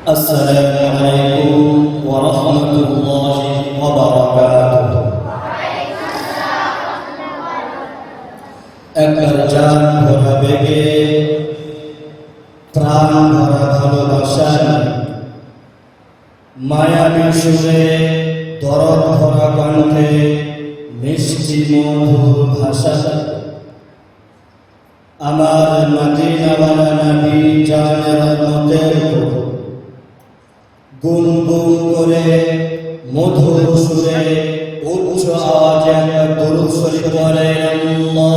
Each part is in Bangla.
السلام عليكم ورحمة الله وبركاته একবার জান ভরা বেগে প্রাণ ভরা ভালোবাসায় মায়াবী সুরে দরদ ভরা কণ্ঠে মিষ্টি মধুর ভাষা আমার মদিনাওয়ালা নবী জানের রহমতের গুনগুন করে মধুর সুরে উচ্চ আওয়াজে দরুদ শরীফ পড়ে আল্লাহুম্মা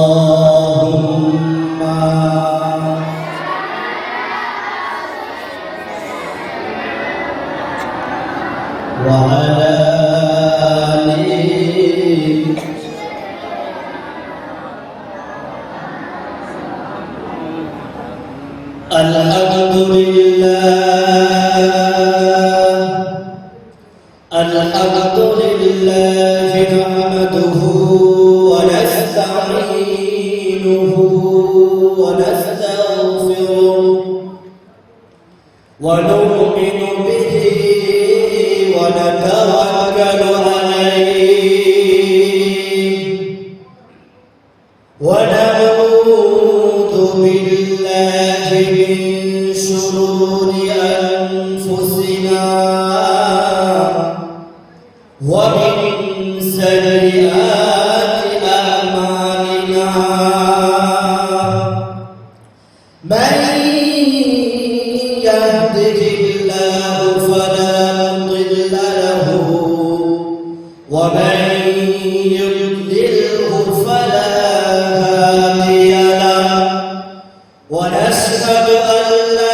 ওয়া আলা আলি الحمد لله نحمده ونستعينه ونستغفره ونؤمن به ونتوكل عليه ونعوذ بالله من شرور أنفسنا ومن سيئات أعمالنا من يهده الله فلا مضل له ومن يضلله فلا هادي له ونشهد أن لا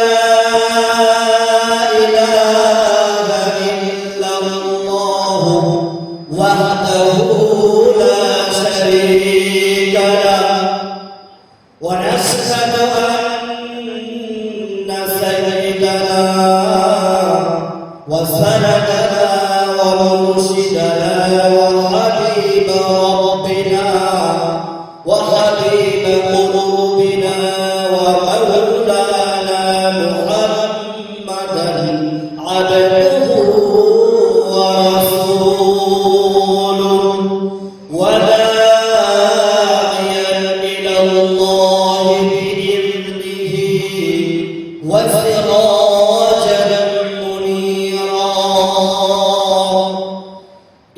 وحده لا شريك له ونشهد أن سيدنا وسندنا ومرشدنا وحبيب ربنا وحبيب قلوبنا ومولانا محمدا عبده وسراجا منيرا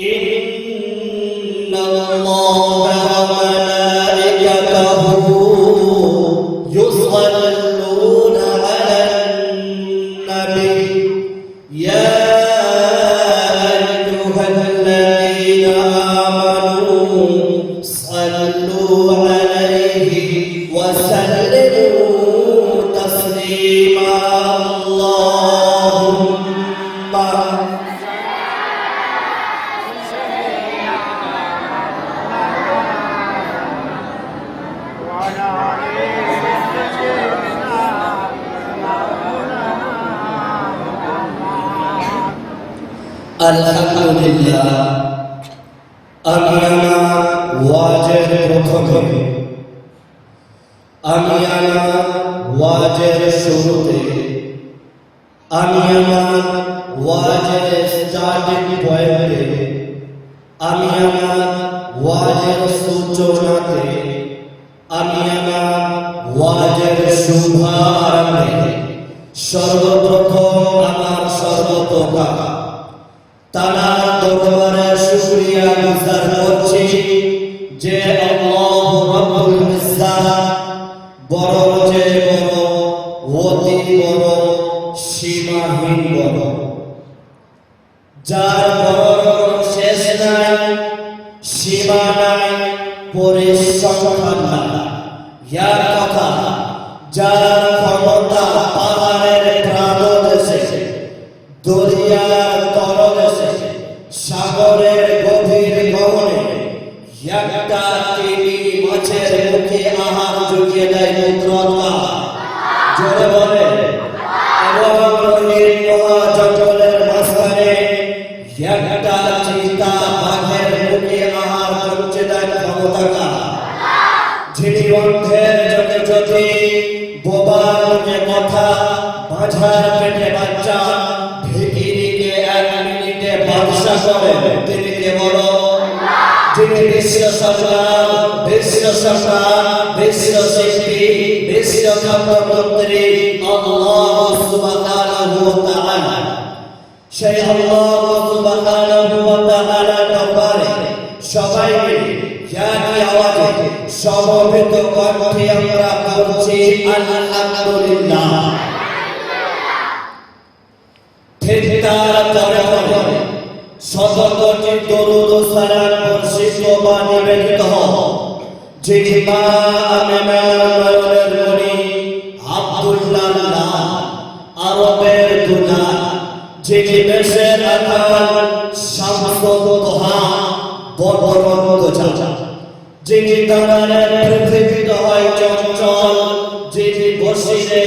إن الله وملائكته يصلون على النبي يا أيها الذين آمنوا صلوا عليه وسلموا تسليما اللهم আলহামদুলিল্লাহ আমি আমার ওয়াজের প্রথমে আমি আমার ওয়াজের শুরুতে আমি আমার ওয়াজের স্টার্টিং পয়েন্টে আমি আমার ওয়াজের সূচনাতে আমি আমার ওয়াজের শুভারম্ভে সর্বপ্রথম আমার সর্বপ্রকার তাআলার দরবারে শুকরিয়া গুজার করছি যে আল্লাহ রাব্বুল ইজ্জাত বড় যে বড় অতি বড় সীমাহীন বড় যার বড় শেষ নাই সীমা নাই পরিসংখ্যান নাই ইয়া কথা যার ক্ষমতা পাহাড়ের প্রান্তদেশে দরিয়ার তলদেশে সাগরের গভীর গহনে একটা তিমি মাছের মুখে আহার জুগিয়ে দেয় পুত্রতা জোরে বলে এবং নদীর মহা জঙ্গলের মাঝখানে একটা চিতা বাঘের মুখে আহার পৌঁছে দেয় ক্ষমতা যিনি অন্ধের চোখে জ্যোতি বোবার মুখে কথা মাঝার পেটে বাচ্চা ভরসা করে তিনি কে বলো? যিনি বিশ্ব সরকার, বিশ্ব সরকার, বিশ্ব সৃষ্টি, বিশ্ব কর্মকর্ত্রী আল্লাহ সুবহানাহু ওয়া তাআলা। সেই আল্লাহ সুবহানাহু ওয়া তাআলার দরবারে সবাই মিলে একই আওয়াজে সমবেত কণ্ঠে আমরা বলছি আলহামদুলিল্লাহ। ঠিক তার পরে শতকোটি দরুদ ও সালাম বর্ষিত বা নিবেদিত হোক যিনি মা আমিনার নয়নের মণি আব্দুল্লাহ আরবের দুলা, যিনি দেশের আকাল শামসুদ দোহা বদরুদ দোজা, যিনি দাঁড়ালেন পৃথিবীতে হয় চঞ্চল, যিনি বসিলে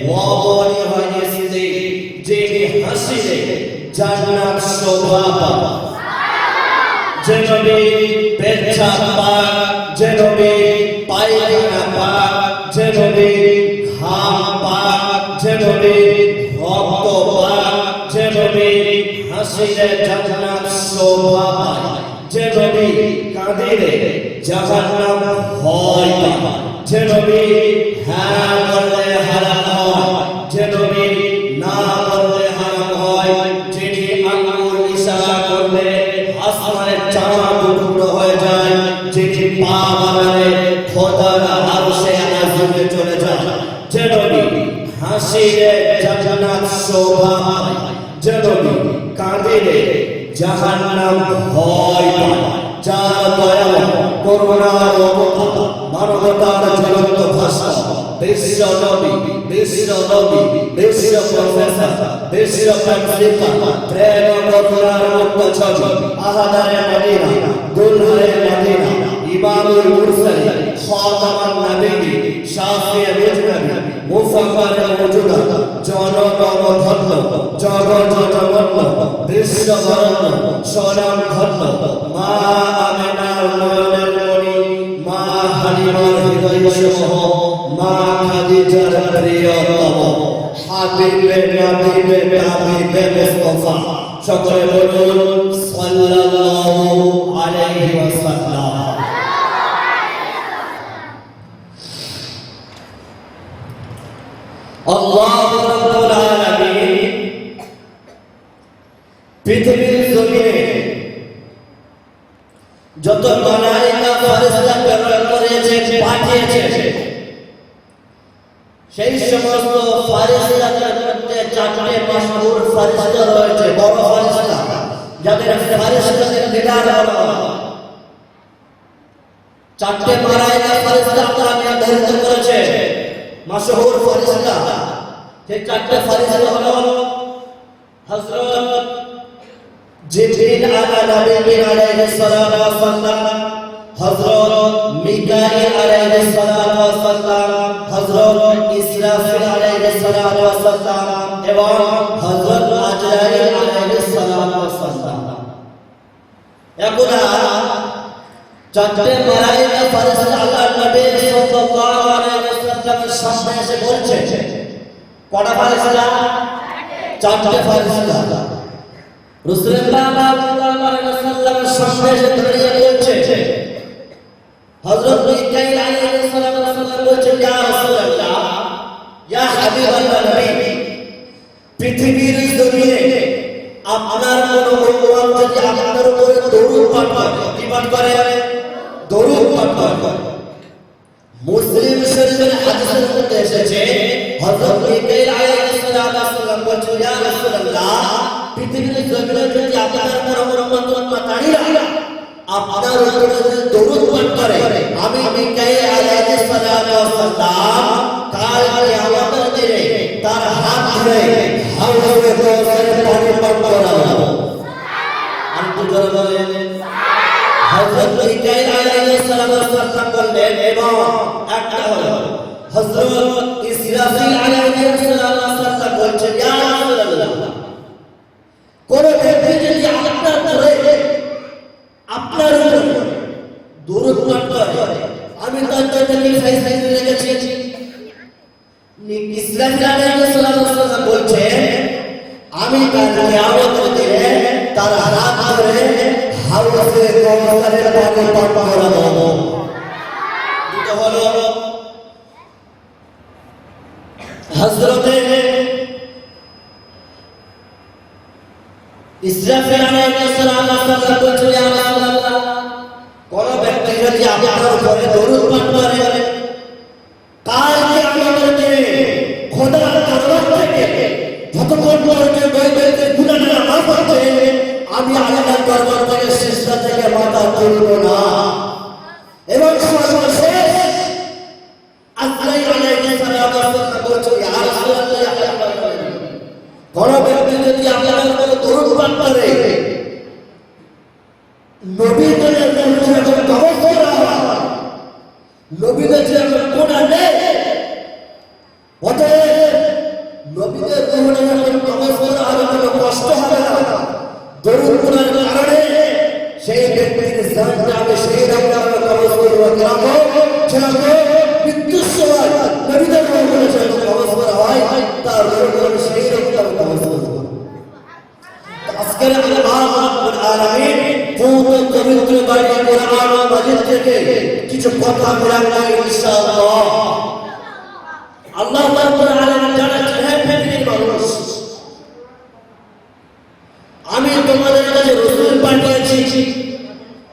ওয়াবনি হয় স্থির, যিনি হাসিলে জান্নাত শোভা পায়। যে নবী পেচ্ছাপ পাক, যে নবী পায়খানা পাক, যে নবী ঘাম পাক, যে নবী রক্ত পাক, যে নবী হাসিলে জান্নাত শোভা পায়, যে নবী কাঁদিলে জাহান্নাম ভয় পায়, যে নবী হ্যাঁ বললে হারাম হয়, যে নবী না বললে হারাম হয়, যিনি আঙ্গুল ইশারা করলে আসমানের চাঁদ টুকরো হয়ে যায়, যিনি পা বাড়ালে খোদার আরশে আযমে চলে যায়, যে নবী হাসিলে জান্নাত শোভা পায়, যে নবী কাঁদিলে জাহান্নাম ভয় পায়, যার দয়া করুণার অবতার মানবতার জ্বলন্ত ভাষা বিশ্ব নবী, বিশ্ব নবী, বিশ্ব প্রফেসর, বিশ্ব প্রিন্সিপাল, প্রেম করুণার মুক্ত ছবি আহাদারে মদিনা, দুলহারে মদিনা, ইমামুল মুরসালিন, খাতামান নবী, শাফিয়ে মুজনবী, মুফাক্কারে মওজুদা, জনগণ ধন্য, জগৎ জগন্ন, বিশ্ব বরণ্য, স্বনাম ধন্য মা আমিনার নয়নের মণি, মা হালিমার হৃদয় সহ, মা খাদিজার প্রিয়তম, হাবিবে নবীবে হাবিবে মুস্তাফা, সকলে বলুন সাল্লাল্লাহু আলাইহি ওয়াসাল্লাম। আল্লাহ রাব্বুল আলামিন পৃথিবীর জমিনে যত মালায়েকা ফেরেশতা প্রেরণ করেছে, পাঠিয়েছে, সেই সমস্ত ফেরেশতাদের মধ্যে চারটি মাশহুর ফেরেশতা রয়েছে, বড় ফেরেশতা যাদের ফেরেশতাদের লিডার বলা হয়। চারটি মালায়েকা ফেরেশতা আল্লাহ নির্ধারিত করেছে মাশহুর ফেরেশতা। সেই চারটি ফেরেশতা হলো হযরত জিবরিল আলাইহিস সালাতু ওয়াস সালাম, হযরত মিকাঈল আলাইহিস সালাতু ওয়াস সালাম, হযরত ইসরাফিল আলাইহিস সালাতু ওয়াস সালাম এবং হযরত আজরাইল আলাইহিস সালাতু ওয়াস সালাম। এগুলা চারটি মালায়েকা ফেরেশতা আল্লাহর নবী সাল্লাল্লাহু আলাইহি ওয়াসাল্লামের সামনে এসে বলছে, কয়টা ফেরেশতা? চারটি ফেরেশতা। রাসূলুল্লাহ সাল্লাল্লাহু আলাইহি ওয়াসাল্লামের সামনে এসে দাঁড়িয়ে বলছে, হযরত মিকাঈল আলাইহিস সালাম বলছেন, ইয়া রাসূলুল্লাহ, ইয়া হাবিবাল্লাহ নবী, পৃথিবীর জমিনে আপনার কোন উম্মত যদি আপনার উপরে দরুদ পাঠ করে, কি পাঠ করে? দরুদ পাঠ করে। মুসলিম শরীফের হাদিসের মধ্যে এসেছে, হযরত মিকাঈল আলাইহিস সালাম বলছেন, ইয়া রাসূলুল্লাহ, পৃথিবীর জমিনে যদি আপনার কোন উম্মত দাঁড়িয়ে আপনার উপরে যদি দরুদ পাঠ করে, আমি মিকাঈল আলাইহিস সালাম কাল কিয়ামতের দিনে তার হাত ধরে হাউজে কাউসারের পানি পান করাবো। আর তো জোরে বলেন হযরত মিকাঈল আলাইহিস সালাম বললেন, এবং একটা হলো হযরত ইসরাফিল আলাইহিস সালাম বলছেন, ইয়া রাসূলুল্লাহ, কোন ব্যক্তি যদি আপনার উপরে দরুদ পাঠ করে, আমি তার জন্য ফাইসাই রেখেছি। ইসরাফিল আলাইহিস সালাম বলছেন, আমি কাল কিয়ামতের দিনে তার হাত হাউসে কৌশলের পানি পান করাবো। দুটো হলো হযরতে ইসরাফিল আলাইহিস সালাম বলছেন, ইয়া রাসূলুল্লাহ, কোন ব্যক্তি যদি আপনার উপরে দরুদ পাঠ করে, কাল কিয়ামতের দিনে খোদার দরবার থেকে যতক্ষণ পর্যন্ত ব্যক্তির গুনাহটা মাফ হচ্ছে, আমি আল্লাহর দরবার থেকে সিজদা থেকে মাথা তুলব না। এবং সর্বশেষ আজরাইল আলাইহিস সালাম বলছেন, ইয়া রাসূলুল্লাহ, ইয়া হাবিবাল্লাহ, কোন ব্যক্তি যদি আপনার উপরে দরুদ পাঠ করে, নবীদের যখন কবর করা হয়, নবীদের যখন গুনাহ নেই, অতএব নবীদের গুনাহ যখন কবর করা হবে কোনো কষ্ট হবে না। দরুদ গুনার কারণে সেই ব্যক্তির জানতে হবে, সেই রকম আমরা কবর করবো কেমন যেন মৃত্যুর সময় নবীদের গুনাহ যখন কবর করা হয়, তার রূহ সেই রকম কবর করবো। আজকের আল্লাহ রাব্বুল আলামিন পবিত্র বাণী কোরআন মাজিদ থেকে কিছু কথা বলবেন ইনশাআল্লাহ। আল্লাহ রাব্বুল আলামিন জানাচ্ছেন, হে পৃথিবীর মানুষ, আমি তোমাদের কাছে রাসূল পাঠিয়েছি,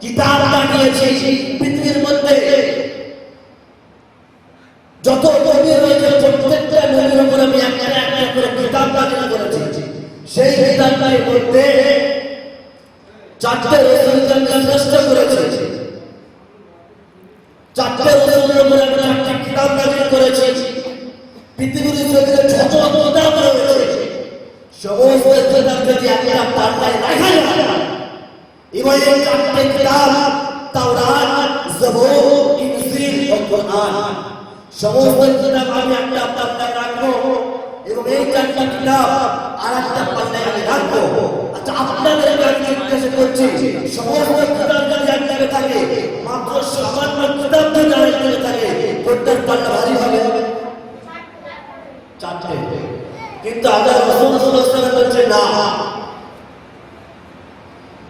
কিতাব পাঠিয়েছি। পৃথিবীর মধ্যে যত নবী রয়েছে প্রত্যেকটা নবীর উপর আমি একটা একটা করে কিতাব নাযিল করেছি। সেই কিতাবের মধ্যে চারটে রাসূলকে শ্রেষ্ঠ করেছে, চারটে রাসূলের উপর আমি চারটি কিতাব নাযিল করেছি। পৃথিবীর জগতে যত কিতাব রয়েছে সমস্ত কিতাব যদি একটা পাল্লায় রাখা যায়, এবং এই চারটে কিতাব তাওরাত, জবুর, ইনজিল ও কুরআন, সমস্ত কিতাব আমি একটা পাল্লায় রাখবো এবং এই চারটি কিতাব আর একটা পাল্লায় আমি রাখবো। আচ্ছা, আপনাদের কাছে জিজ্ঞাসা করছি, সমস্ত কিতাব যদি এক জায়গায় থাকে, মাত্র সামান্য কিতাব যদি আরেক জায়গায় থাকে, কোনটার পাল্লা ভারী হবে? চারটে। কিন্তু আল্লাহ রাসূল সাল্লাল্লাহু আলাইহি ওয়াসাল্লাম বলছেন, না,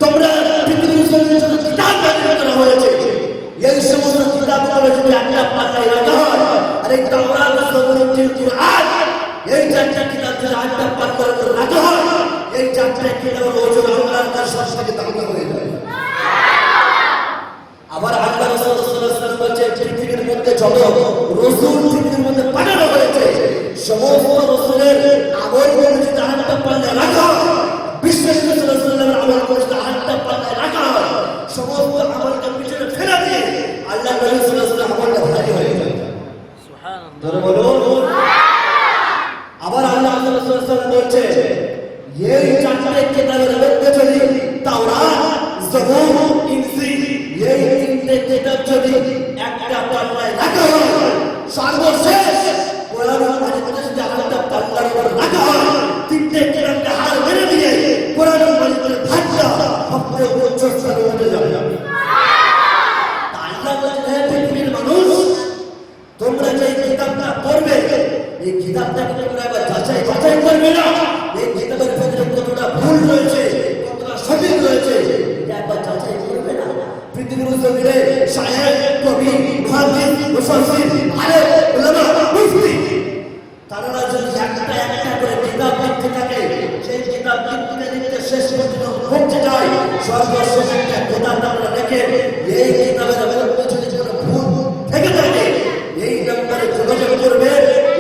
তোমরা পৃথিবীর যত কিতাব নাযিল করা হয়েছে, এই সমস্ত কিতাবগুলো যদি একটা পাল্লায় রাখা হয়, আর এই তাওরাত, জবুর, ইনজিল, কুরআন, এই চারটা কিতাব যদি একটা পাল্লায় রাখা হয়, এই চারটা কিতাবের ওজন আল্লাহর কাছে সবথেকে দামি হয়ে যায়। আবার আল্লাহ রাসূল সাল্লাল্লাহু আলাইহি ওয়াসাল্লাম বলেছেন, পৃথিবীর মধ্যে যত রাসূল পৃথিবীর মধ্যে পাঠানো হয়েছে, সমস্ত রাসূলের আমলগুলো যদি একটা পাল্লায় রাখা হয়, বিশ্বের রাসূলের আমলগুলো যদি একটা পাল্লায় রাখা হয়, সমস্ত আমলকে পিছনে ফেলে দিয়ে আল্লাহ নবী সাল্লাল্লাহু আলাইহি ওয়াসাল্লাম আমলটা ভারী হয়ে যায়। সুবহানাল্লাহ, জোরে বলুন। আবার আল্লাহ রাসূল সাল্লাল্লাহু আলাইহি ওয়াসাল্লাম বলছে, এই চারটি কিতাবের মধ্যে যদি তাওরাত, জবুর, ইনজিল, এই তিনটে কিতাব যদি একটা পাল্লায় রাখা হয়, সর্বশেষ কোরআন মাজিদকে যদি একটা পাল্লার উপর রাখা হয়, তিনটে কিতাবকে হার মেরে দিয়ে কোরআন মাজিদের ভাষা সবচেয়ে উচ্চ স্থানে উঠে যাবে। আল্লাহ বলেন, হে পৃথিবীর মানুষ, তোমরা যে কিতাবটা পড়বে, এই কিতাবটাকে তোমরা একবার যাচাই করবে না, এই কিতাবের ভিতরে কতটা ভুল রয়েছে, কতটা সঠিক রয়েছে, এটা একবার যাচাই করবে না। পৃথিবীর জমিনে শায়েখ, কবি, মুহাদ্দিস, মুফাসসির, আলেম, উলামা, মুফতি, তারা যদি একটা করে কিতাব লিখতে থাকে, সেই কিতাব লিখতে শেষ পর্যন্ত পৌঁছে যায়, সর্বশেষ একটা কিতাব আমরা দেখে এই কিতাবের মধ্যে যদি কোনো ভুল থেকে থাকে, এই নাম্বারে যোগাযোগ করবে,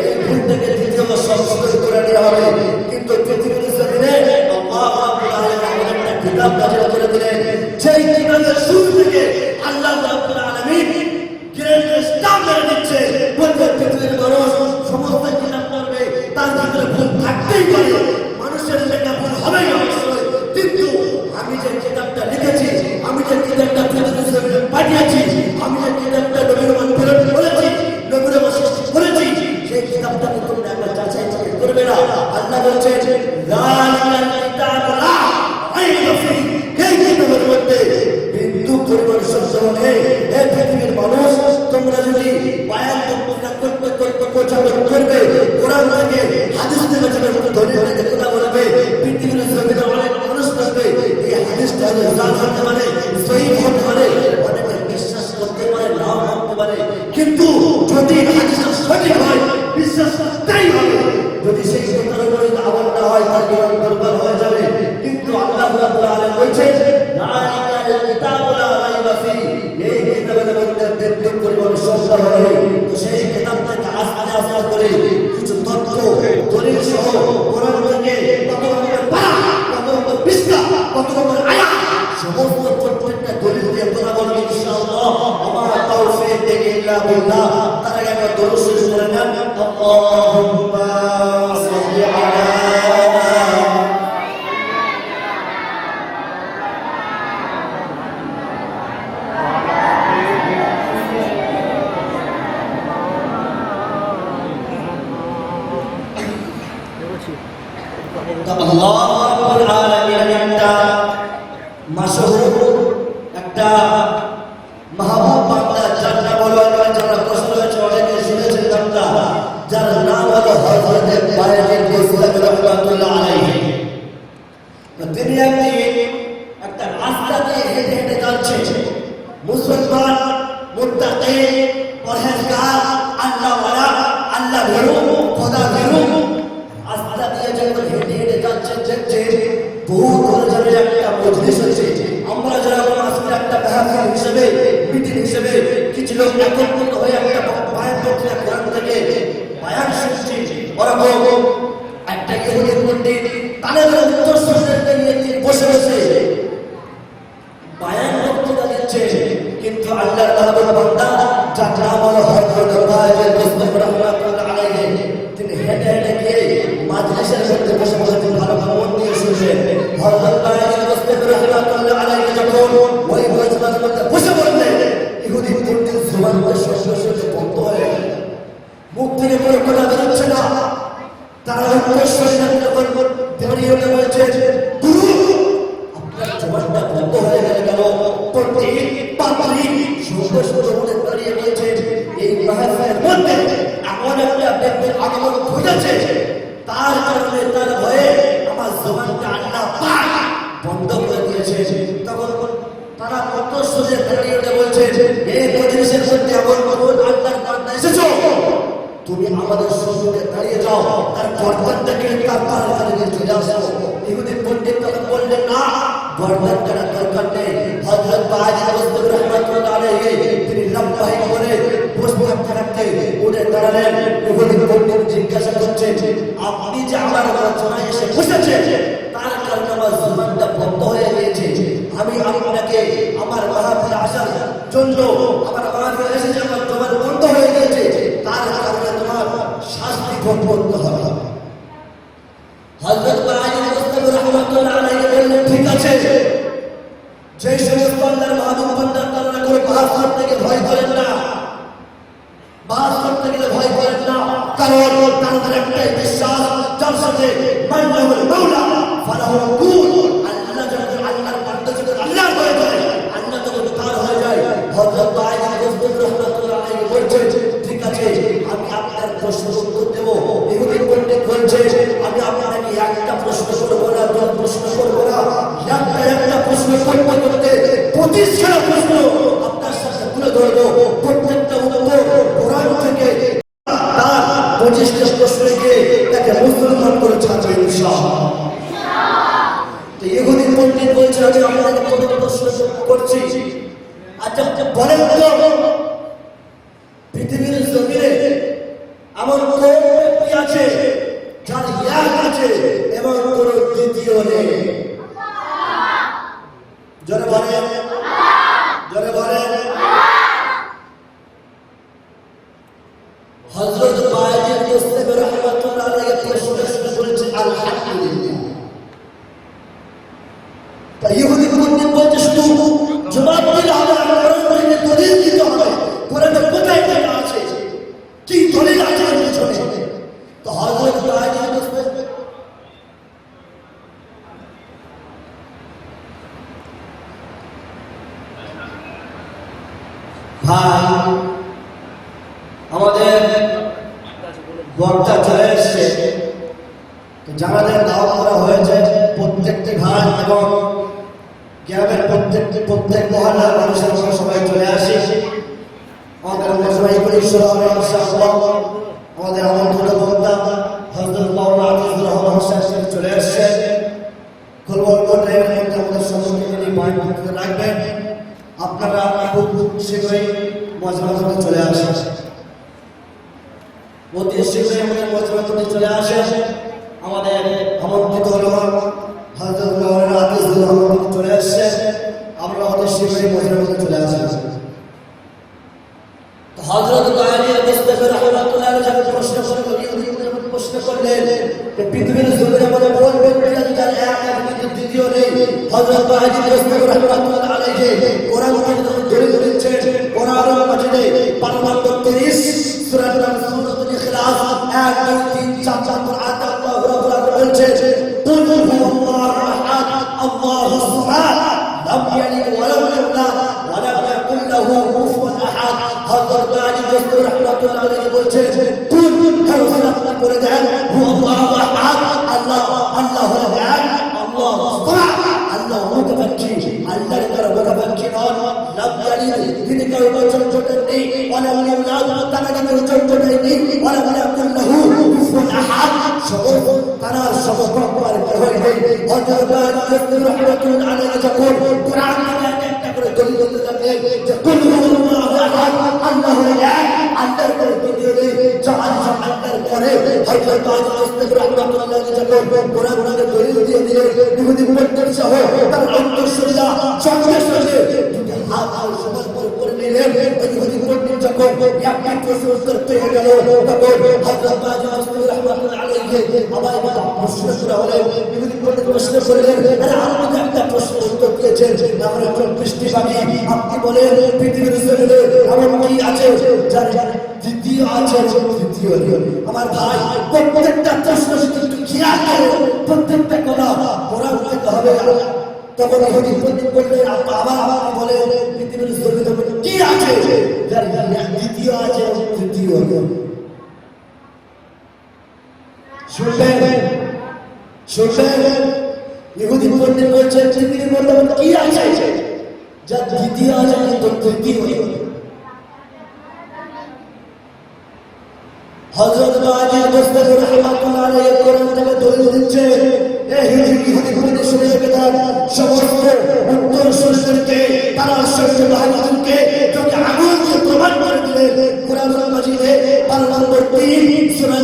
এই ভুল থেকে দ্বিতীয় সংশোধন করে নেওয়া হবে। কিন্তু পৃথিবীর জমিনে আল্লাহ রাব্বুল আলামিন একটা কিতাব নাযিল করে দিলেন, সেই কিতাবের শুরু থেকে আল্লাহ রাব্বুল আলামিন গ্রেড স্টার মেরে দিচ্ছে, বলতে পৃথিবীর মানুষ সমস্ত কিতাব পড়বে, তার ভিতরে ভুল থাকতেই পারে, মানুষের লেখা ভুল হবে না, কিন্তু আমি যে কিতাবটা লিখেছি, আমি যে কিতাবটা পৃথিবীর জমিনে পাঠিয়েছি, আমি যে কিতাবটা নবীর মন্দিরে বলেছি, নবীর সৃষ্টি করেছি, সেই কিতাবটাকে তোমরা একবার যাচাই করবে না। আল্লাহ বলছেন, যালিকাল কিতাবু লা রাইবা ফীহি, হে হয়নি। তো সেই কিতাব থেকে আস্তে আস্তে করে কিছু তথ্য দলিল সহ কোরআন থেকে কত রকমের পারা, কত রকমের পৃষ্ঠা, কত রকমের আয়াত, সমস্ত প্রত্যেকটা দলিল দিয়ে কথা বলবো ইনশাআল্লাহ। আমার তাওফীক ইল্লা বিল্লাহ। তার আগে আমরা দরুদ শরীফ পড়ে নেন। আল্লাহুম্মা সাল্লি আলা আল্লাহু রাব্বুল আলামিন। একটা মাশহুর একটা মাহবুব বান্দা, যার নাম হলো যারা প্রশ্ন হয়েছে অনেকে শুনেছেন নামটা, যার নাম হলো হযরত বায়জিদ বুস্তামি রাহমাতুল্লাহ আলাইহি। তিনি একটা রাস্তা দিয়ে হেঁটে হেঁটে যাচ্ছে। মুসলমান, মুত্তাকি, পরহেজগার, আল্লাহওয়ালা, আল্লাহ ভীরু, খোদা ভীরু রাস্তা দিয়ে যখন হেঁটে হেঁটে যাচ্ছে, দেখছে বহু দূরে একটা মজলিস হচ্ছে। আমরা যারা আজকে একটা মেহফিল হিসেবে, মিটিং হিসেবে কিছু লোক একত্রিত হয়ে একটা বায়ান বক্তৃতা কোরআন থেকে বায়ান শুনছি, ওরকম একটা ইহুদি পণ্ডিত তাদের উত্তর সুন্নাতকে নিয়ে তিনি বসে বসে বায়ান বক্তৃতা দিচ্ছে। কিন্তু আল্লাহর মাহবুব বান্দা, যার নাম হলো হযরত বায়জিদ বুস্তামি রাহমাতুল্লাহ আলাইহি, তিনি হেঁটে হেঁটে গিয়ে মাজলিসের মধ্যে বসে বসে তিনি ভালো মন দিয়ে শুনছেন। হযরত বায়জিদ বুস্তামি রাহমাতুল্লাহ আলাইহি যখন ওই মাজলিসের মধ্যে বসে পড়লেন, ইহুদি পণ্ডিত জবান সরাসরি বন্ধ হয়ে গেল। মুখ থেকে কোনো কথা বেরোচ্ছে না। তারা দাঁড়িয়ে বলছে, গুরু আপনার জবানটা বন্ধ হয়ে গেল কেন? পণ্ডিত পাত্রী সুন্দর সুন্দর মনে দাঁড়িয়ে বলছে, এই মাহফিলের মধ্যে এমন একটা ব্যক্তির আগমন ঘটেছে, তার কারণে তার ভয়ে আমার জবানটা আল্লাহ পাক বন্ধ করে দিয়েছে। তখন তারা কত সোজে দাঁড়িয়ে বলছে, এই মজলিসের মধ্যে এমন আল্লাহর বান্দা এসেছো, তুমি আমাদের সম্মুখে দাঁড়িয়ে যাও, তার গর্দানটাকে তার পায়ে নিয়ে চলে আসো। ইহুদি পণ্ডিত তখন বললেন, না, গর্দান কাটার দরকার নেই। হযরত বায়জিদ বুস্তামি রাহমাতুল্লাহ আলাইহি তিনি লম্বাই করে বসে থাকতে উঠে দাঁড়ালেন। ইহুদি পণ্ডিত জিজ্ঞাসা করছেন, আপনি যে আমার আলোচনায় এসে বসেছেন, তার কারণে আমার জবানটা বন্ধ হয়ে গিয়েছে। আমি আপনাকে আমার মাহফিলে আসার জন্য, আমার মাহফিলে এসে যে আমার জবান বন্ধ হয়ে গিয়েছে, তার কারণে তোমার শাস্তি ভোগ করতে হবে। হযরত বায়জিদ বুস্তামি রাহমাতুল্লাহ আলাইহি বললেন, ঠিক আছে, যে সমস্ত আল্লাহর মাহবুব বান্দা তারা করে বাস করতে গিয়ে ভয় করেন না, বাস করতে গেলে ভয় করেন না, কারণ তাদের একটাই বিশ্বাস, যার সাথে মান্নাহুল মাওলা ফালাহুল কুল। আল্লাহ যখন আল্লাহর বান্দা যখন আল্লাহর হয়ে যায়, আল্লাহ তখন তার হয়ে যায়। হযরত বায়জিদ বুস্তামি রাহমাতুল্লাহ আলাইহি বলছেন, ঠিক আছে, আমি আপনার প্রশ্ন উত্তর দেব। ইহুদি পণ্ডিত বলছে, আমি আপনাকে একটা প্রশ্ন করবো না, দুটো প্রশ্ন করবো না, একটা প্রশ্ন করতে করতে 25টা প্রশ্ন আপনার সাথে তুলে ধরবো। প্রত্যেকটা উত্তর কোরআন থেকে, তার 25টা প্রশ্নকে তাকে মুসলমান করে ছাড়বে ইনশাআল্লাহ। তো ইহুদি পণ্ডিত বলছে, আমি আপনাকে প্রথম প্রশ্ন করছি, আচ্ছা বলেন তো, পৃথিবীর জমিনে এমন কোন ব্যক্তি আছে যার এক আছে এবং কোন দ্বিতীয় নেই? জোরে বলেন, জোরে বলেন। হযরত বায়জিদ বুস্তামি রাহমাতুল্লাহ আলাইহি প্রশ্ন করেছে, আলহামদুলিল্লাহ। তাই ইহুদি পণ্ডিত বলছে, শুধু জবাব দিলে হবে না, কোরআনে দলিল দিতে হবে। কোরআনে কোথায় লেখা আছে, কি দলিল আছে এর পিছনে? তো হযরত বায়জিদ বুস্তামি ভাই, আমাদের বক্তা চলে এসছে, যাদের দাওয়াত করা হয়েছে প্রত্যেকটি ভাই এবং গ্রামের প্রত্যেক মহল্লার মানুষের সবাই চলে আসে। আমাদের সবাই আমাদের আমন্ত্রিত বক্তা হযরত মাওলানা আজিজুর রহমান সাহেব চলে এসছে। খুব অল্প টাইমের মধ্যে আমাদের সম্মুখে তিনি বয়ান রাখবেন। আপনারা খুব শীঘ্রই মজমাতে চলে আসে, অতি শীঘ্রই আমাদের মজমাতে চলে আসে। আমাদের আমন্ত্রিত হলো হযরত মাওলানা আজিজুল রহমান চলে আসছে। আমরা অতি শীঘ্রই মজমাতে চলে আসি। হযরত আলী মুস্তাফা রাহমাতুল্লাহ আলাইহি যখন প্রশ্ন করলেন যে পৃথিবীর জমিনে মনে বলবেন যার এক কিন্তু দ্বিতীয় নেই। হযরত আলী মুস্তাফা রাহমাতুল্লাহ আলাইহি কোরআন ধরে ধরেছেন। কোরআন মাজিদে পারামাত্র 30 সূরা সূরাতুল ইখলাস 1 2 3 4 4 আয়াত আল্লাহ রাব্বুল আলামিন বলছেন কুল হুয়াল্লাহু আহাদ আল্লাহুস সামাদ লাম ইয়ালিদ ওয়া লাম ইউলাদ ওয়া লাম ইয়াকুল লাহু কুফুয়ান আহাদ। হযরত আলী মুস্তাফা রাহমাতুল্লাহ আলাইহি বলছেন কুল আপনি করে দেন হুয়াল্লাহু আহাদ, আল্লাহ আল্লাহ হলো এক, আল্লাহুস সামাদ আল্লাহ মুতাবাক্কি, আল্লাহর দ্বারা মুতাবাক্কি নন। লাম ইয়ালিদ তিনি কারো জন্ম নেই, ওয়া লাম ইউলাদ তারা কারো জন্ম নেই, ওয়া লাম ইয়াকুল লাহু কুফুয়ান আহাদ তারা সমকক্ষর হয়ে নেই। হযরত আলী মুস্তাফা রাহমাতুল্লাহ আলাইহি যখন কোরআন একটা করে দলিল দিতে লাগলেন যে কুল হুয়াল্লাহু আহাদ আল্লাহ হলো এক, আল্লাহর কোনো দ্বিতীয় নেই, জাহান আল্লাহর পরে। হযরত আলী মুস্তাফা রাহমাতুল্লাহ আলাইহি যখন কোরআনকে দলিল দিয়ে দিলেন ইহুদি মুশরিক সহ তার অন্তঃসত্ত্বা সঙ্গে সঙ্গে দুটি হাত আর সমান করে নিলেন। ইহুদি মুশরিক যখন একটা প্রশ্ন উত্তর পেয়ে গেল তখন হযরত আলী মুস্তাফা রাহমাতুল্লাহ আলাইহি আবার প্রশ্ন করা হলেন। ইহুদি মুশরিক প্রশ্ন করলেন আরে আপনি একটা প্রশ্ন উত্তর দিয়েছেন, আমরা কোন বৃষ্টি পানি আপনি বলেন পৃথিবীর জমিনে এমন কি আছে যার দ্বিতীয় আছে, তৃতীয় নেই। আমার ভাই প্রত্যেকটা প্রশ্ন কিন্তু খেয়াল করে প্রত্যেকটা কথা কোরআন থেকে হবে। তখন ইহুদি মুশরিক বললেন আবার বলে পৃথিবীর জমিনে কি আছে যার দ্বিতীয় আছে, তৃতীয় নেই। শুনলেন শুনলেন ইহুদি মুশরিক বলছে পৃথিবীর মধ্যে কি আছে যার দ্বিতীয় আছে কিন্তু তৃতীয় নেই। হযরত আলী মুস্তাফা রাহমাতুল্লাহ আলাইহি কোরআন থেকে দলিল দিচ্ছে এই ইহুদি মুশরিক শুনে বেদাত সমস্ত উত্তর সুরকে তারা সত্য বাহাদুরকে যদি আগুন দিয়ে প্রমাণ করে দিলে কোরআন মাজিদে পারামাত্র 3 সূরা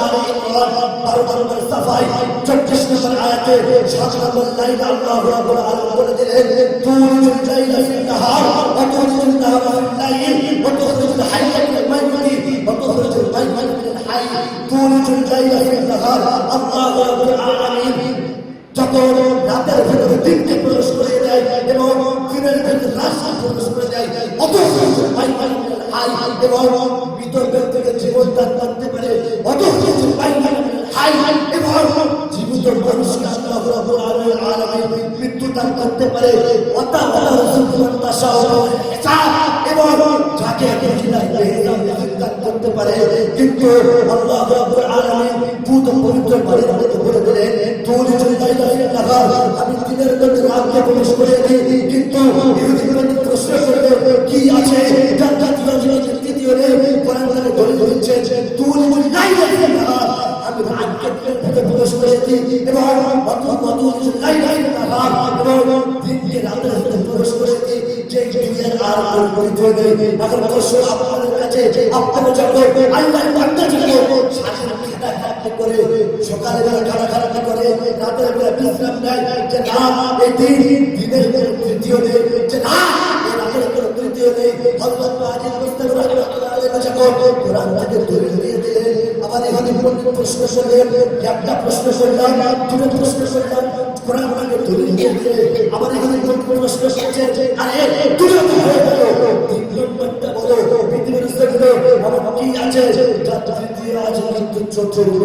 আলে ইমরান 12 নম্বর সাফাই 34 নম্বর আয়াতে 7 নম্বর লাইন আল্লাহ রাব্বুল আলামিন বলে দিলেন তুলুল লাইলা ফিল নাহার ওয়া তুলুল নাহারা ফিল লাইল ওয়া তুখরিজুল হাইয়া মিনাল মাইয়িত ওয়া তুখরিজুল মাইয়িত মিনাল হাইয় তুলুল লাইলা ফিল নাহার। আল্লাহ রাব্বুল আলামিন যখন রাতের ভিতরে দিনকে প্রবেশ করে দেয় এবং দিনের ভিতরে রাতকে প্রবেশ করে দেয় অত এবং মৃত ব্যক্তিকে জীবন দান করতে পারে, অত এবং জীবিত মানুষকে আল্লাহ রাব্বুল আলামিন মৃত্যু দান করতে পারে এবং যাকে দান করতে পারে। কিন্তু আল্লাহ রাব্বুল আলামিন পুরো পবিত্র বাড়ির মধ্যে বলে দিলেন আমি দিনের মধ্যে রাতকে প্রবেশ করে দিই। কিন্তু ইহুদিদের প্রশ্ন করবে কি আছে যার দ্বিতীয় নেই। কোরআন থেকে দলিল হচ্ছে আমি রাতকে প্রবেশ করে দিই এবং দিনকে রাতের মধ্যে প্রবেশ করে দিই। যে দুনিয়ার আর কোনো পরিচয় নেই। এখন অবশ্যই আপনাদের কাছে আপনারা যখন আল্লাহর বান্দা যখন করে সকালে বেলা খাটাখাটি করে রাতের বেলা বিশ্রাম নেয় যে না এই দিনের কোনো তৃতীয় নেই, যে না এই রাতের কোনো তৃতীয় নেই। হযরত আলী মুস্তাফা রাহমাতুল্লাহ আলাইহি যখন কোরআন থেকে দলিল দিয়ে দিলেন আবার ইহুদি মুশরিক প্রশ্ন করলেন, একটা প্রশ্ন করলাম, দুটো প্রশ্ন করলাম, কোরআন থেকে দলিল দিয়ে দিলেন আবার ইহুদি মুশরিক প্রশ্ন করছে আরে দুটো হয়ে গেল, তিন নম্বরটা বলো পৃথিবীর জমিনে এমন কি আছে যার তৃতীয় আছে কিন্তু চতুর্থ।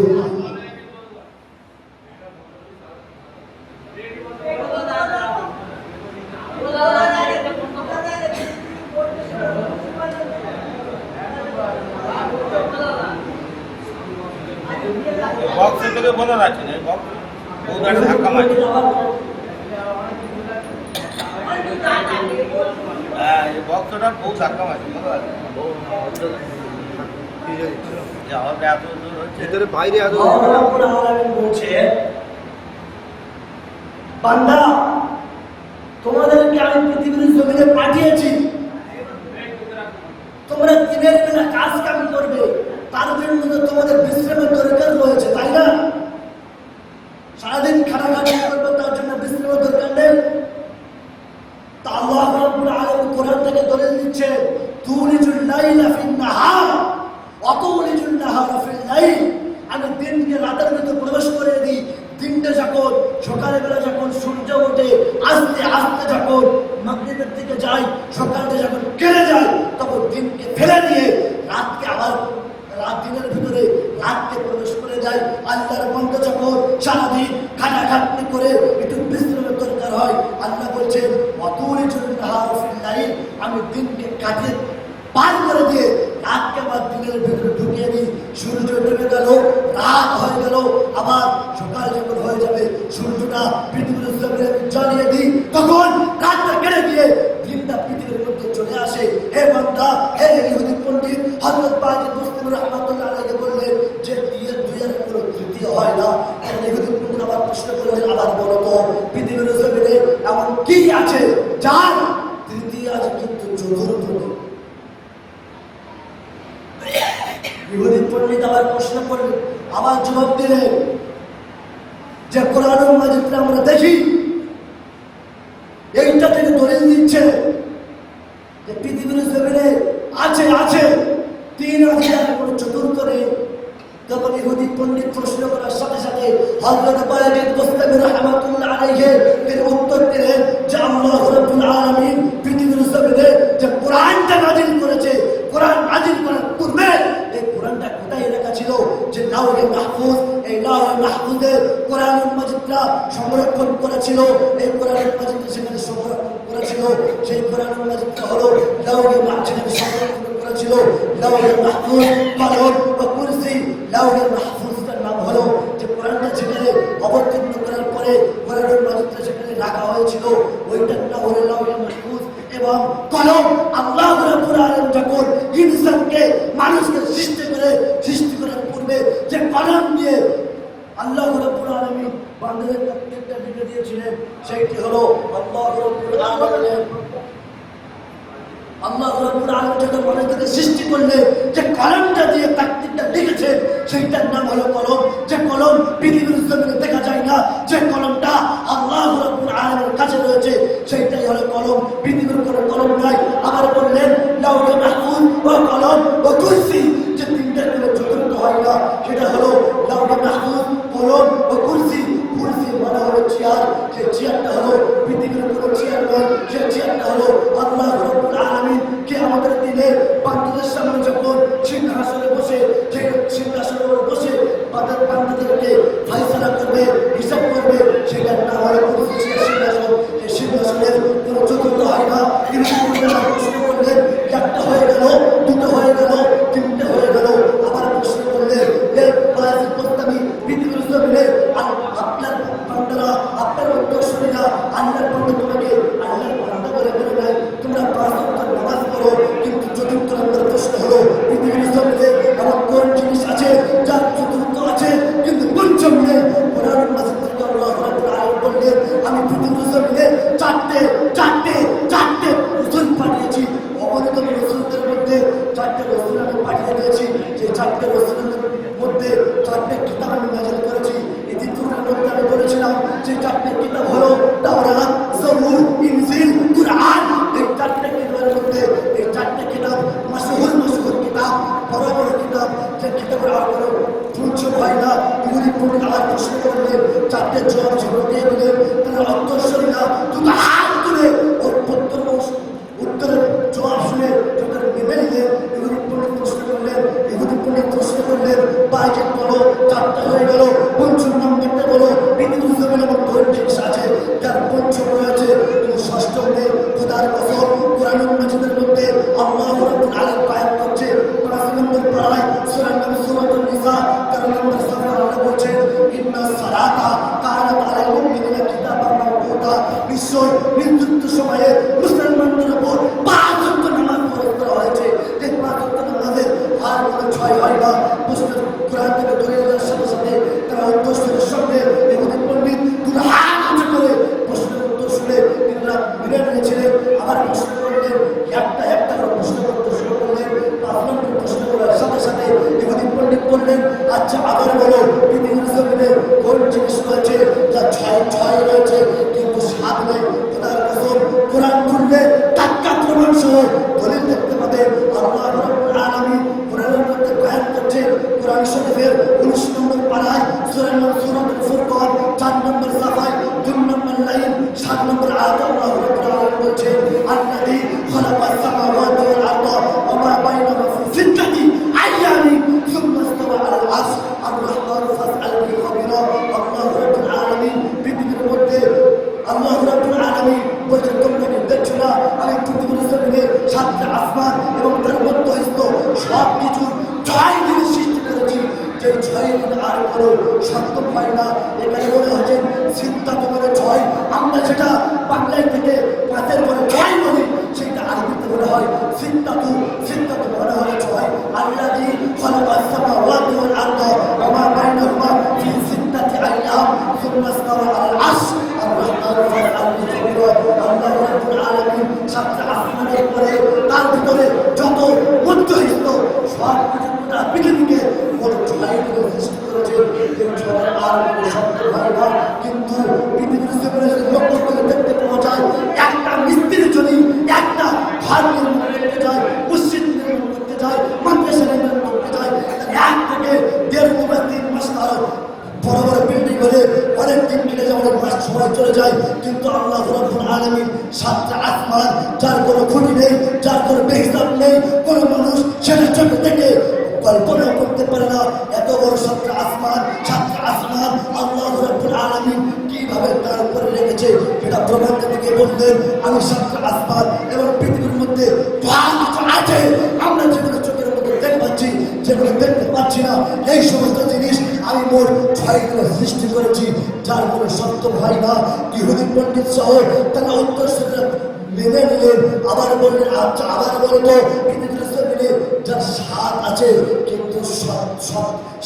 বক্স থেকে বলে রাখেন এই বক্স ও গাড়ি ধাক্কা মারে। হ্যাঁ এই বক্সটা বহু ধাক্কা মারে ভিতরে বাইরে বলছে বান্দা তোমাদেরকে আমি পৃথিবীর জমিনে পাঠিয়েছি সারাদিন খাটাখাটি করবে, তার জন্য বিশ্রামের দরকার নেই। তা আল্লাহ রাব্বুল আলামিন কোরআন থেকে দলিল দিচ্ছে, তুলিজুল লাইলা ফিন নাহার ওয়া তুলিজুল নাহারা ফিল লাইল। আমি দিনকে রাতের ভিতরে প্রবেশ করে দিই। দিনটা যখন সকালবেলা যখন সূর্য ওঠে আস্তে আস্তে যখন মাগরিবের দিকে যায়, সকালটা যখন কেটে যায়, তখন দিনকে ফেলে দিয়ে রাতকে আবার দিনের ভিতরে রাতকে প্রবেশ করে যায়। আল্লাহর বান্দা যখন সারাদিন খাটাখাটনি করে একটু বিশ্রামের দরকার হয়, আল্লাহ বলছেন ওয়াতুলিজুন নাহারা ফিল লাইল, আমি দিনকে কাটিয়ে পার করে দিয়ে রাতকে আবার দিনের ভিতরে ঢুকিয়ে দিই। সূর্য ডুবে গেল, রাত হয়ে গেল, আবার সকাল যখন হয়ে যাবে সূর্যটা পৃথিবীর জমিনে জ্বালিয়ে দিই, তখন রাতটা কেটে গিয়ে দিনটা পৃথিবীর মধ্যে চলে আসে। হে বান্দা, হে ইহুদি পণ্ডিত হযরত বাকির মুসলিম রাহমাতুল্লাহ আলাইহি বললেন যে দুইয়ের কোনো তৃতীয় হয় না। ইহুদি পণ্ডিত আবার প্রশ্ন করলেন, আবার বলো তো পৃথিবীর জমিনে এমন কি আছে যার তৃতীয় আছে কিন্তু চতুর্থ নেই? ইহুদি পণ্ডিত আবার প্রশ্ন করলেন, আবার জবাব দিলেন যে কোরআন মাজিদে আমরা দেখি এইটা থেকে দলিল দিচ্ছে যে পৃথিবীর জমিনে আছে আছে তিন আছে, কোনো চতুর্থ নেই। তখন ইহুদি পণ্ডিত প্রশ্ন করার সাথে সাথে হযরত বাকির মুসলিম রাহমাতুল্লাহ আলাইহি তিনি উত্তর দিলেন যে আল্লাহ রাব্বুল আলামিন পৃথিবীর জমিনে যে কোরআনটা নাযিল করেছে, কোরআন নাযিল করার পূর্বে এই কোরআনটা কোথায় লেখা ছিল? যে লাওহে মাহফুজ, এই লাওহে মাহফুজে কোরআনুল মাজিদটা সংরক্ষণ করেছিল। এই কোরআনুল মাজিদটা সেখানে সংরক্ষণ করেছিল। সেই কোরআনুল মাজিদটা হলো লাওহে মাহফুজে সংরক্ষণ করেছিল লাওহে মাহফুজ, কলম ও কুরসি। লাওহে মাহফুজের নাম হলো যে কোরআনটা যেখানে অবতীর্ণ করার পরে কোরআনুল মাজিদটা সেখানে রাখা হয়েছিল, ওইটার নাম হলো লাওহে মাহফুজ। এবং কলম, আল্লাহ রাব্বুল আলামিন যখন ইনসানকে মানুষকে সৃষ্টি করার পূর্বে যে কলম দিয়ে আল্লাহ রাব্বুল আলামিন বান্দাদের প্রত্যেকটা লিখে দিয়েছিলেন, সেইটি হলো আল্লাহ রাব্বুল আলামিন। আল্লাহ রাব্বুল আলামিন যখন মানুষকে সৃষ্টি করলেন, যে কলমটা দিয়ে তাকদীরটা লিখেছেন, সেইটার নাম হলো কলম। যে কলম পৃথিবীর জমিনে দেখা যায় না, যে কলমটা আল্লাহ রাব্বুল আলামিনের কাছে রয়েছে, সেইটাই হলো কলম। পৃথিবীর কোনো কলম নাই। আবার বললেন লাওহে মাহফুজ ও কলম ও কুরসি, যে তিনটার কোনো চতুর্থ হয় না, সেটা হলো লাওহে মাহফুজ, কলম ও কুরসি। কুরসি মানে হলো চেয়ার, যে চেয়ারটা হলো পৃথিবীর কোনো চেয়ার নয়, সে চেয়ারটা হলো আল্লাহ রাব্বুল আলামিন কিয়ামতের দিনে বান্দাদের সামনে যখন সিংহাসনে বসে, যে সিংহাসনে বসে বান্দাদেরকে ফয়সালা করবে, হিসাব করবে, সেটার নাম হলো কুরসি, সিংহাসন। এই সিংহাসনের কোনো চতুর্থ হয় না। তিনি প্রশ্ন করলেন, একটা হয়ে গেল, দুটো হয়ে গেল, তিনটে হয়ে গেল। আবার প্রশ্ন করলেন, পৃথিবীর জমিনে আপনার বান্দারা, আপনার উত্তরসূরিরা আল্লাহর বান্দা তোমাকে আল্লাহর বান্দা বলে বলে নাই, তোমরা 5 ওয়াক্ত নামাজ পড়ো, কিন্তু চতুর্থ নম্বর প্রশ্ন হলো পৃথিবীর জমিনে এমন কোন জিনিস আছে যার চতুর্থ আছে কিন্তু পঞ্চম নেই? কোরআনুল মাজিদ থেকে আল্লাহ রাব্বুল আলামিন বললেন, আমি পৃথিবীর জমিনে চারটে রাসূল পাঠিয়েছি। অগণিত রাসূলদের মধ্যে 4টে রাসূল আমি পাঠিয়ে দিয়েছি। যে 4টে রাসূলের মধ্যে 4টে কিতাব আমি নাযিল করেছি। ইতিপূর্বে মধ্যে আমি বলেছিলাম যে 4টে কিতাব হলো তাওরাত, জবুর, ইনজিল, কুরআন। এই 4টে কিতাবের মধ্যে এই 4টে কিতাব মাশহুর কিতাব, বড় বড় কিতাব, যে কিতাবের আর কোনো পঞ্চম হয় না। ইহুদি পণ্ডিত আবার প্রশ্ন করলেন, 4টে জবাব যখন দিয়ে দিলেন, তারা উত্তরসূরিরা দুটো হাত তুলে ওর উত্তরের জবাব শুনে যখন নেমে নিলেন, ইহুদি পণ্ডিত প্রশ্ন করলেন, বাইকে বলো 4টা হয়ে গেল, পঞ্চম নম্বরটা বলো। পৃথিবীর জমিনে এমন কোন জিনিস আছে যার পঞ্চম রয়েছে কিন্তু ষষ্ঠম নেই? খোদার কসম, কোরআনুল মাজিদের মধ্যে আল্লাহ রাব্বুল আলামিন বায়ান করছে 5 নম্বর পারায় সূরা সূরাতুন নিসা 13 নম্বর সূরা আল্লাহ বলছেন, ইন্নাস সালাতা কানাত আলাল মুমিনিনা কিতাবান মাওকুতা। নিশ্চয় নির্দিষ্ট সময়ে মুসলমানদের উপর 5 ওয়াক্ত নামাজ ফরজ করা হয়েছে। এই 5 ওয়াক্ত নামাজের আর কোনো ছয় হয় না। কোরআন থেকে দলিলের সাথে সাথে তারা উত্তরসূরির সঙ্গে ইহুদি পণ্ডিত দুটো হাত উঁচু করে প্রশ্নের উত্তর শুনে তিনরা মিলে নিয়েছিলেন। আবার প্রশ্ন করলেন, একটা করে প্রশ্ন করতে শুরু করলেন। 5 নম্বর প্রশ্ন করার সাথে সাথে ইহুদি পণ্ডিত বললেন, আচ্ছা আবার বলো পৃথিবীর জমিনে কোন জিনিস রয়েছে যার নয় 2 নম্বর লাইন 7 নম্বর আয়াত আল্লাহ রাব্বুল আলামিন বলছেন আল্লাযী খালাকাস সামাওয়াতি ওয়াল আরদা ওয়া মা বাইনাহুমা ফি সিত্তাতি আইয়ামিন সুম্মা ইস্তাওয়া আলাল আরশ আর-রাহমান ফাসআল বিহি খাবিরা আল্লাহ রাব্বুল আলামিন পৃথিবীর মধ্যে আল্লাহ রাব্বুল আলামিন বলছেন তোমরা কি দেখছো না আমি পৃথিবীর জমিনে 7টা আসমান এবং তার মধ্যস্থ সব কিছু 6 দিনে সৃষ্টি করেছি যে 6 দিন আর কোনো সত্য হয় না এখানে বলে হচ্ছে চিন্তা তোমার 6 আমরা যেটা বাংলায় থেকে 5-এর পরে 6 বলি সেটা আরবিতে বলা হয় চিন্তা তো বলা হয় 6 আল্লাযী খালাকাস সামাওয়াতি ওয়াল আরদা ওয়া মা বাইনাহুমা ফি সিত্তাতি আইয়াম সুম্মা ইস্তাওয়া আলাল আরশ আর-রাহমান ফাসআল বিহি খাবিরা আল্লাহ রাব্বুল আলামিন 7টা আসমানের পরে তার ভিতরে যত মধ্যস্থ সব কিছু পৃথিবীকে বড় ছয় করে সৃষ্টি করেছে যে ছয় আর কোনো শব্দ হয় না কিন্তু পৃথিবীর জমিনে লক্ষ্য করে দেখতে পাওয়া যায় একটা মিস্ত্রির যদি একটা ঘর নির্মাণ করতে যায় মসজিদ নির্মাণ করতে যায় মাদ্রাসা নির্মাণ করতে যায় 1 থেকে 1.5 মাস 3 মাস তার বড় বড় বিল্ডিং হলে অনেক দিন কেটে যায় অনেক মাস সময় চলে যায় কিন্তু আল্লাহ রাব্বুল আলামিন 7টা আসমান যার কোনো খুঁটি নেই যার কোনো বেহিসাব নেই কোনো মানুষ সেটা চোখে দেখে কল্পনা করতে পারে না এত বড় 7টা আসমান আল্লাহ রাব্বুল আলামিন কিভাবে তার উপরে রেখেছে সেটা প্রমাণ দিকে বললেন আমি 7টা আসমান এবং পৃথিবীর মধ্যে যা কিছু আছে আমরা যেগুলো চোখের মধ্যে দেখতে পাচ্ছি যেগুলো দেখতে পাচ্ছি না এই সমস্ত জিনিস আমি মোট 6 দিনে সৃষ্টি করেছি যার কোনো সত্য হয় না ইহুদি পণ্ডিত সহ তারা উত্তর মেনে নিলেন আবার বললেন আচ্ছা আবার বলতো পৃথিবীর জমিনে যার স্বাদ আছে কিন্তু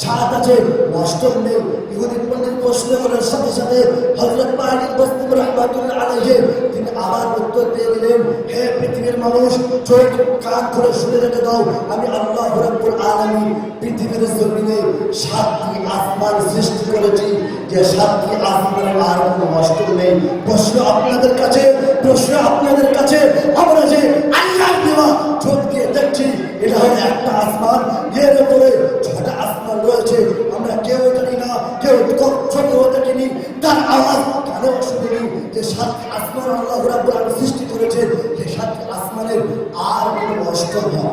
স্বাদ আছে অষ্টম নেই ইহুদি পণ্ডিত প্রশ্ন করার সাথে সাথে হযরত মালিক বস্তি রাহমাতুল্লাহ আলাইহি তিনি আবার উত্তর দিয়ে দিলেন হে পৃথিবীর মানুষ চোখ কান খুলে শুনে রেখে দাও আমি আল্লাহ রাব্বুল আলামিন পৃথিবীর জমিনে 7টি আসমান সৃষ্টি করেছি যে 7টি আসমানের আর কোনো অষ্টম নেই প্রশ্ন আপনাদের কাছে আমরা যে আল্লাহর দেওয়া চোখ দিয়ে দেখছি এটা হলো একটা আসমান এর উপরে 6টা আসমান রয়েছে আমরা কেউ জানি না কেউ চোখেও দেখিনি তার আওয়াজ কানেও শুনিনি যে 7টি আসমান আল্লাহ রাব্বুল আলামিন সৃষ্টি করেছে যে 7টি আসমানের আর কোনো অষ্টম নেই